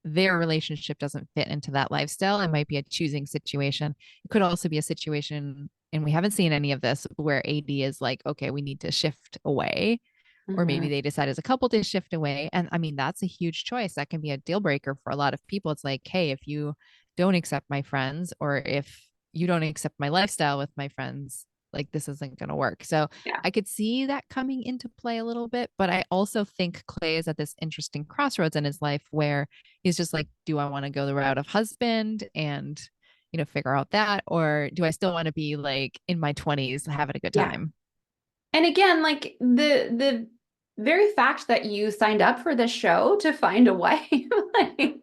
their relationship doesn't fit into that lifestyle, it might be a choosing situation. It could also be a situation, and we haven't seen any of this, where AD is like, okay, we need to shift away. Or maybe Mhm. they decide as a couple to shift away. And I mean, that's a huge choice. That can be a deal breaker for a lot of people. It's like, hey, if you don't accept my friends, or if you don't accept my lifestyle with my friends, like this isn't going to work. So Yeah. I could see that coming into play a little bit. But I also think Clay is at this interesting crossroads in his life where he's just like, do I want to go the route of husband and, figure out that? Or do I still want to be like in my 20s having a good Yeah. time? And again, like the very fact that you signed up for this show to find a wife, like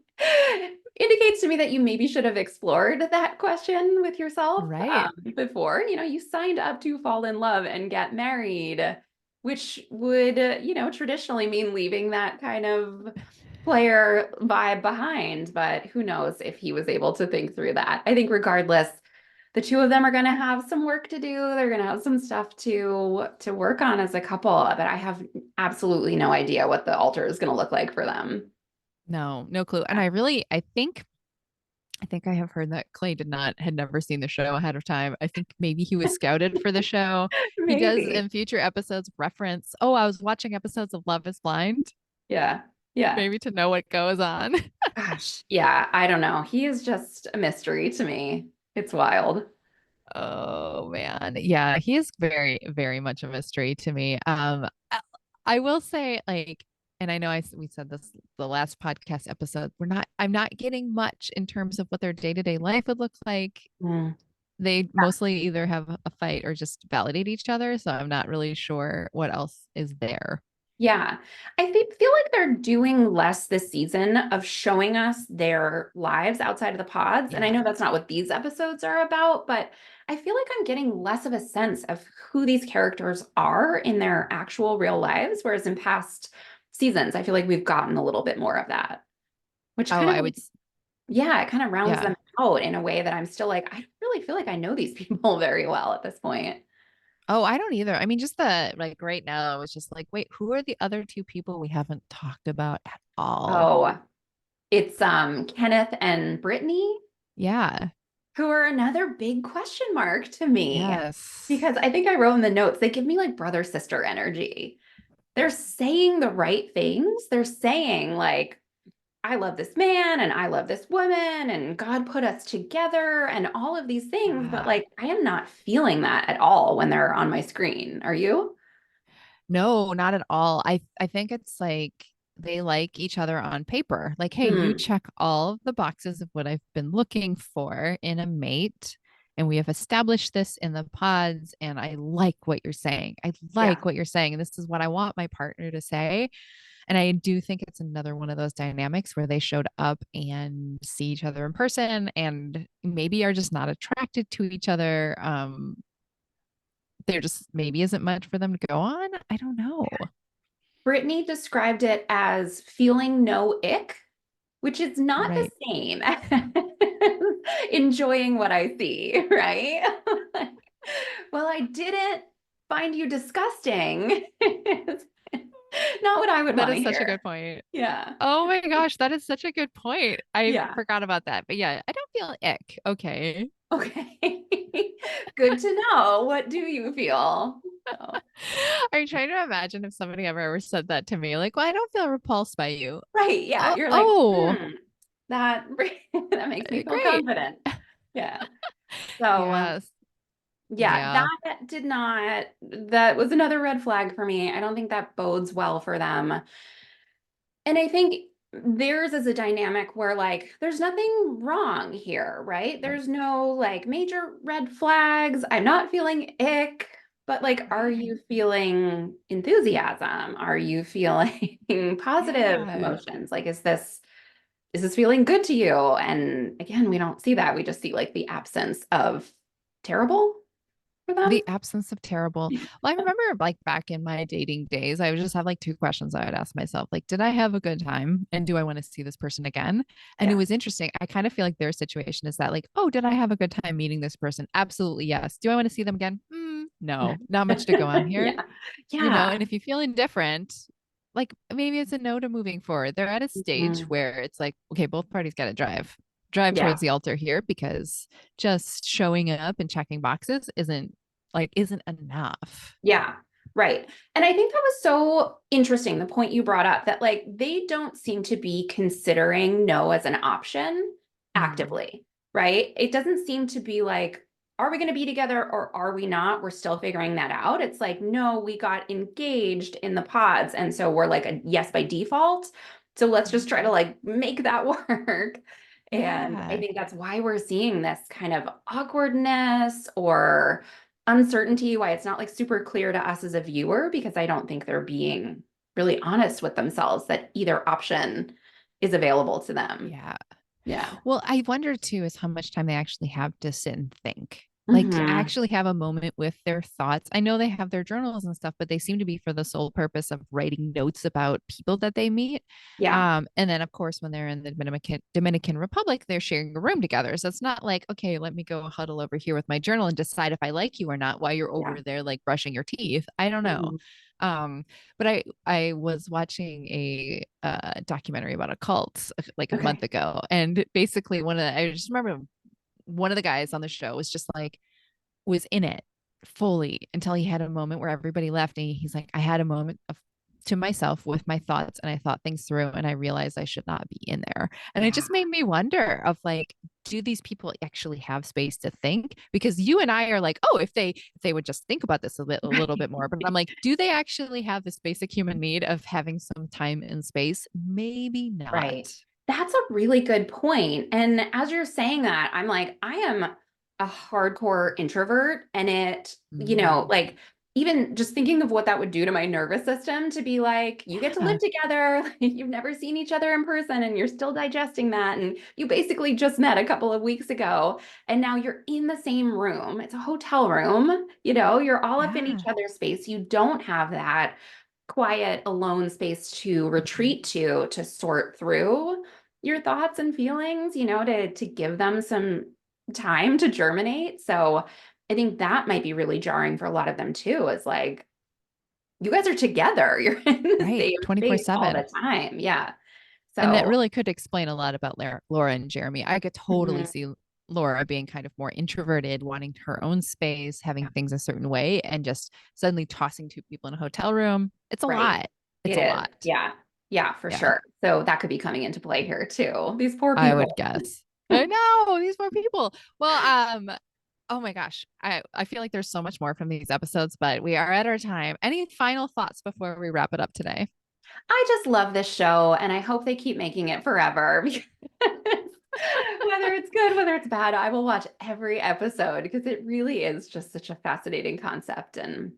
indicates to me that you maybe should have explored that question with yourself Right. before. You signed up to fall in love and get married, which would, traditionally mean leaving that kind of player vibe behind. But who knows if he was able to think through that. I think regardless, the two of them are going to have some work to do. They're going to have some stuff to work on as a couple, but I have absolutely no idea what the altar is going to look like for them. No, no clue. And Yeah. I think I have heard that Clay had never seen the show ahead of time. I think maybe he was scouted for the show. He does Maybe. in future episodes reference, oh, I was watching episodes of Love is Blind, Yeah. Yeah. maybe to know what goes on. Gosh. Yeah. I don't know. He is just a mystery to me. It's wild. Oh man. Yeah, he is very, very much a mystery to me. I will say, like, and I know we said this the last podcast episode, I'm not getting much in terms of what their day-to-day life would look like. Mm. They mostly either have a fight or just validate each other, so I'm not really sure what else is there. Yeah. Feel like they're doing less this season of showing us their lives outside of the pods. And I Yeah. know that's not what these episodes are about, but I feel like I'm getting less of a sense of who these characters are in their actual real lives. Whereas in past seasons, I feel like we've gotten a little bit more of that, which Oh, kind of, I would, yeah, it kind of rounds yeah. them out in a way that I'm still like, I don't really feel like I know these people very well at this point. Oh, I don't either. I mean, just the like right now, it's just like, wait, who are the other two people we haven't talked about at all? Oh, it's Kenneth and Brittany, Yeah. who are another big question mark to me. Yes. Because I think I wrote in the notes, they give me like brother sister energy. They're saying the right things. They're saying, like, I love this man and I love this woman and God put us together and all of these things. But Yeah. like, I am not feeling that at all when they're on my screen. Are you? No, not at all. I think it's like they like each other on paper. Like, hey, you Hmm. check all of the boxes of what I've been looking for in a mate, and we have established this in the pods, and I like what you're saying. I Yeah. like what you're saying, and this is what I want my partner to say. And I do think it's another one of those dynamics where they showed up and see each other in person and maybe are just not attracted to each other. There just maybe isn't much for them to go on. I don't know. Brittany described it as feeling no ick, which is not the Right. same as enjoying what I see, right? Well, I didn't find you disgusting. Not what I would That want to is such a hear. good point. Yeah. Oh my gosh, that is such a good point. I Yeah. forgot about that. But yeah, I don't feel ick. Okay. Okay. Good to know. What do you feel? So, Are you trying to imagine if somebody ever said that to me? Like, well, I don't feel repulsed by you. right. Yeah. Oh, You're like, oh, that, that makes me feel great. confident. Yeah. So, Yes. yeah, Yeah. that was another red flag for me. I don't think that bodes well for them. And I think theirs is a dynamic where like there's nothing wrong here, right? There's no like major red flags. I'm not feeling ick, but like, are Right. you feeling enthusiasm? Are you feeling positive Yeah. emotions? Like, is this feeling good to you? And again, we don't see that. We just see like the absence of terrible for them. The absence of terrible. Well, I remember like back in my dating days, I would just have like two questions I would ask myself. Like, did I have a good time? And do I want to see this person again? And it Yeah. was interesting. I kind of feel like their situation is that, like, oh, did I have a good time meeting this person? Absolutely yes. Do I want to see them again? No, not much to go on here. Yeah. You know, Yeah. and if you feel indifferent, like maybe it's a no to moving forward. They're at a stage Mhm. where it's like, okay, both parties got to drive Yeah. towards the altar here because just showing up and checking boxes isn't enough. Yeah, right. And I think that was so interesting, the point you brought up that like they don't seem to be considering no as an option Mm. actively, right? It doesn't seem to be like, are we going to be together or are we not? We're still figuring that out. It's like, no, we got engaged in the pods. And so we're like a yes by default. So let's just try to Mhm. like make that work. And I Yeah. think that's why we're seeing this kind of awkwardness or uncertainty, why it's not like super clear to us as a viewer, because I don't think they're being really honest with themselves that either option is available to them. Yeah. Yeah. Well, I wonder too is how much time they actually have to sit and think. Like to Hmm. actually have a moment with their thoughts. I know they have their journals and stuff, but they seem to be for the sole purpose of writing notes about people that they meet. Yeah. And then of course, when they're in the Dominican Republic, they're sharing a room together. So it's not like, okay, let me go huddle over here with my journal and decide if I like you or not while you're Yeah. over there like brushing your teeth. I don't know. Mhm. But I was watching a documentary about a cult like a month Okay. ago, and basically I just remember one of the guys on the show was just like was in it fully until he had a moment where everybody left, and he's like, I had a moment of to myself with my thoughts, and I thought things through, and I realized I should not be in there. And it Yeah. just made me wonder of like, do these people actually have space to think? Because you and I are like, oh, if they would just think about this a little bit more. But I'm like, do they actually have this basic human need of having some time and space? Maybe not. Right. That's a really good point. And as you're saying that, I'm like, I am a hardcore introvert. And Mm. like even just thinking of what that would do to my nervous system to be like, you get to live Yeah. together, you've never seen each other in person, and you're still digesting that. And you basically just met a couple of weeks ago, and now you're in the same room. It's a hotel room, you're all up in each Yeah. other's space. You don't have that quiet, alone space to Mhm. retreat to sort through your thoughts and feelings, to give them some time to germinate. So I think that might be really jarring for a lot of them too, is like, you guys are together, you're in the Right. same space all 24/7. the time. Yeah. And that So, really could explain a lot about Laura and Jeremy. I could totally mhm, see Laura being kind of more introverted, wanting her own space, having yeah, things a certain way, and just suddenly tossing two people in a hotel room. It's a right. lot. It's It a is. lot. Yeah. Yeah, for Yeah, sure. So that could be coming into play here too. These poor I would people. guess. I know these poor people. Well, oh my gosh. I feel like there's so much more from these episodes, but we are at our time. Any final thoughts before we wrap it up today? I just love this show and I hope they keep making it forever because whether it's good, whether it's bad, I will watch every episode because it really is just such a fascinating concept. And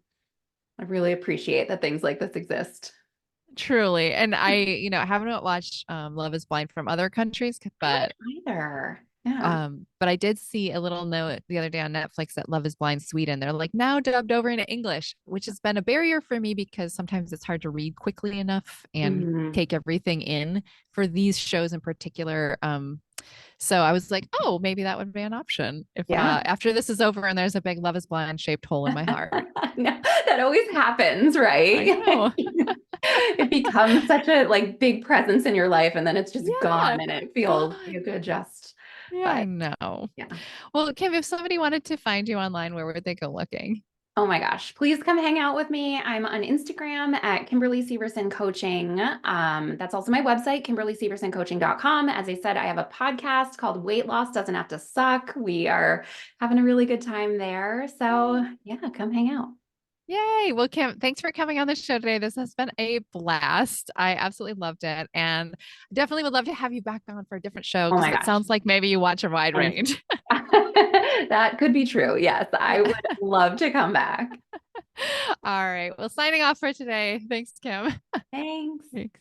I really appreciate that things like this exist. Truly. And I haven't watched Love is Blind from other countries, I but haven't either. Yeah. I did see a little note the other day on Netflix that Love is Blind Sweden. They're like now dubbed over into English, which has been a barrier for me because sometimes it's hard to read quickly enough and Mhm. take everything in for these shows in particular. So I was like, oh, maybe that would be an option if Yeah. after this is over and there's a big Love is Blind shaped hole in my heart. No, that always happens, I right? know. It becomes such a like big presence in your life and then it's just Yeah. gone and it feels Gone. you could adjust. Yeah, I But know. yeah. Well, Kim, if somebody wanted to find you online, where would they go looking? Oh my gosh, please come hang out with me. I'm on Instagram at Kimberly Severson Coaching. That's also my website, KimberlySeversonCoaching.com. As I said, I have a podcast called Weight Loss Doesn't Have to Suck. We are having a really good time there. So yeah, come hang out. Yay. Well, Kim, thanks for coming on the show today. This has been a blast. I absolutely loved it. And definitely would love to have you back on for a different show Oh because my it gosh. sounds like maybe you watch a wide I'm range. that could be true. Yes, I Yeah. would love to come back. All right. Well, signing off for today. Thanks, Kim. Thanks. Thanks.